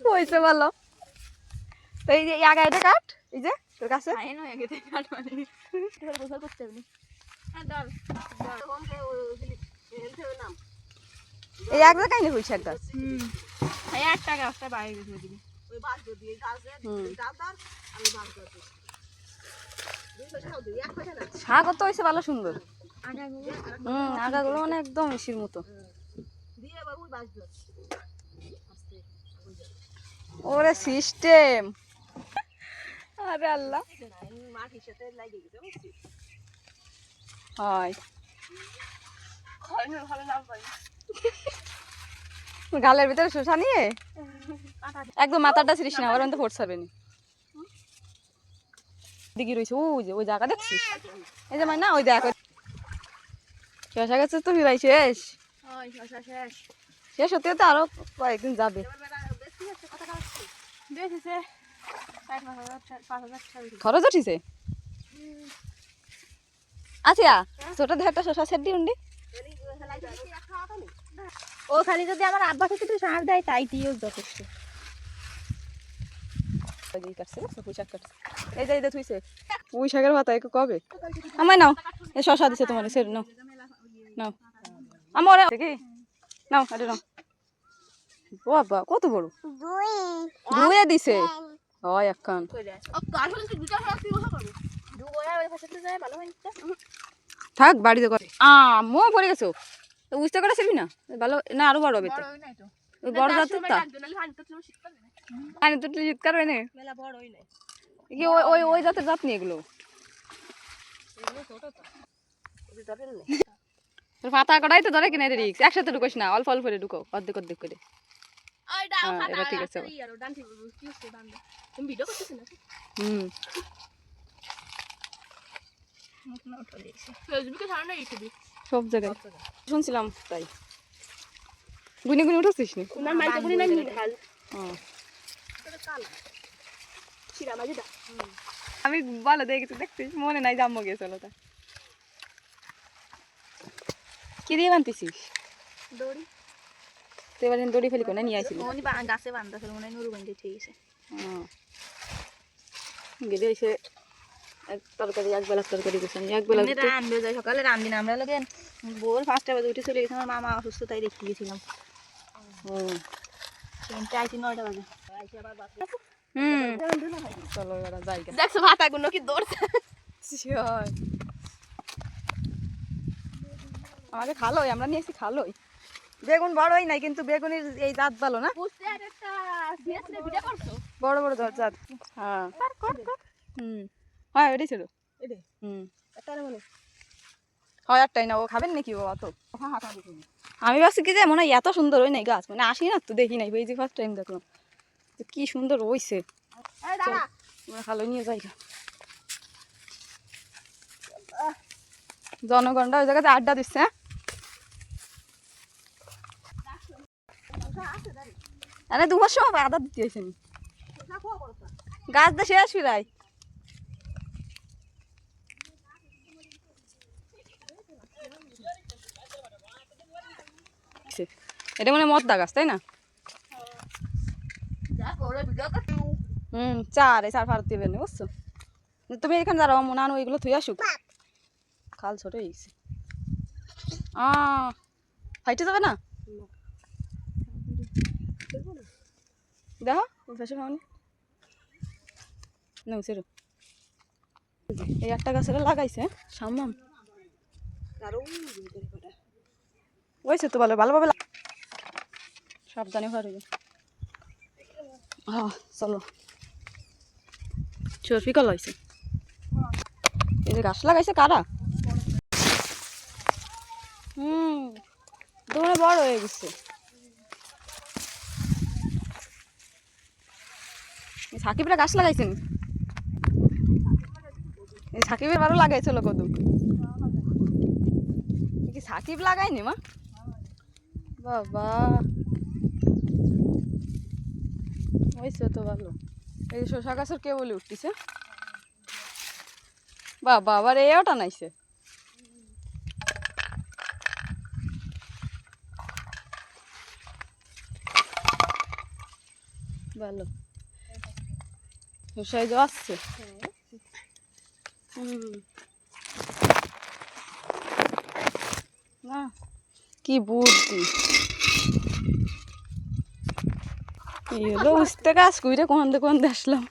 হয়েছে ভালো তো এই যে আগাইটা কাট এই যে তোর কাছে এই এক জায়গায় নি হইছে একটা একটা গাছটা বাইরে গেছে দিবি ওই বাস দিয়ে গাছে ডাল দাও আমি বাস করতে শাক তো হইছে ভালো সুন্দর আগাগুলো মানে একদম ইসির মতো ওরে সিস্টেম আরে আল্লাহ হয় গালের ভিতরে শসা নিয়ে একদম মাথাটা ছিড়িস না ওর তো ফোর্স হবে না দিকে রয়েছে ওই জায়গা দেখছিস এই যে না ওই দেখ শসা গাছ তো ভাই শেষ শেষ হতে হতে আরো কয়েকদিন যাবে খরচ উঠিছে আচ্ছা ছোট দেহ একটা শসা সেট দিই উন্ডি ও খালি যদি আমার আব্বা থেকে একটু সার দেয় তাই দিয়েও যথেষ্ট এই যে থুইছে ওই শাকের পাতা কবে আমায় নাও এই শসা দিছে তোমার সেট নাও নাও আমার কি নাও আরে নাও বাবা কত বড় দুয়ে দিছে হয় একখান থাক বাড়িতে করে আম্মু পড়ে গেছো বুঝতে করেছিলি না ভালো না আরো বড় হবে তো ওই বড় জাত তো শীতকাল হয় না কি ওই ওই জাতের জাত নিয়ে এগুলো পাতা কটাই তো ধরে কিনা রিক্স একসাথে ঢুকোস না অল্প অল্প করে ঢুকো অর্ধেক অর্ধেক করে এবার ঠিক আছে সব জায়গায় শুনছিলাম তাই গুনি গুনি উঠেছিস আমি ভালো দেখেছি দেখছিস মনে নাই জাম্মু গেছিল তা কি দিয়ে বানতেছিস দড়ি তো এবার দড়ি ফেলি কোনে নিয়ে আসিল গাছে বান্ধা ফেল মনে নুরু বান্ধে ঠিক আছে গেলে এসে তরকারি একবেলা তরকারি করছেন একবেলা রান্না যায় সকালে রান্দি না আমরা লোকে ভোর 5টা বাজে উঠে চলে গেছে আমার মামা অসুস্থ তাই দেখে গেছিলাম আইছি 9টা বাজে চলো এবার যাই দেখছো ভাতাগুলো কি দৌড়ছে আমাকে খালোই আমরা নিয়েছি খালোই বেগুন বড়ই নাই কিন্তু বেগুনের এই জাত ভালো না বড় বড় জাত হ্যাঁ হ্যাঁ এটাই ছিল হয় একটাই না ও খাবেন নাকি ও অত আমি ভাবছি কি যে মনে হয় এত সুন্দর ওই নাই গাছ মানে আসি না তো দেখি নাই এই যে ফার্স্ট টাইম দেখলাম কি সুন্দর হইছে ভালো নিয়ে যাই জনগণরা ওই জায়গাতে আড্ডা দিচ্ছে আরে 2 মাস সময় আড্ডা দিতে হয়েছে গাছ দিয়ে শেষ ফিরাই এটা মানে মদ্দা গাছ তাই না চার ফার দিবেন বুঝছো তুমি এখানে দাঁড়াও মনে আনো এগুলো থুই আসুক খাল ছোট হয়ে গেছে ফাইটে যাবে না দেখো ফেসে খাওনি এই একটা গাছের লাগাইছে সামনে ওইছে তো ভালো ভালোভাবে সাবধানে ঘর চলো চর্ফি কল হয়েছে এই যে গাছ লাগাইছে কারা দৌড়ে বড় হয়ে গেছে সাকিবরা গাছ লাগাইছেন সাকিবের বারো লাগাইছিল কদু কি সাকিব লাগাইনি মা বাবা হয়েছে তো ভালো এই শসা গাছের কে বলে উঠতেছে বাবা আবার এওটা নাইছে ভালো সাইজ আসছে। না কি বুদ্ধি এই হলো উঠতে কাজ কইরে কোন আসলাম।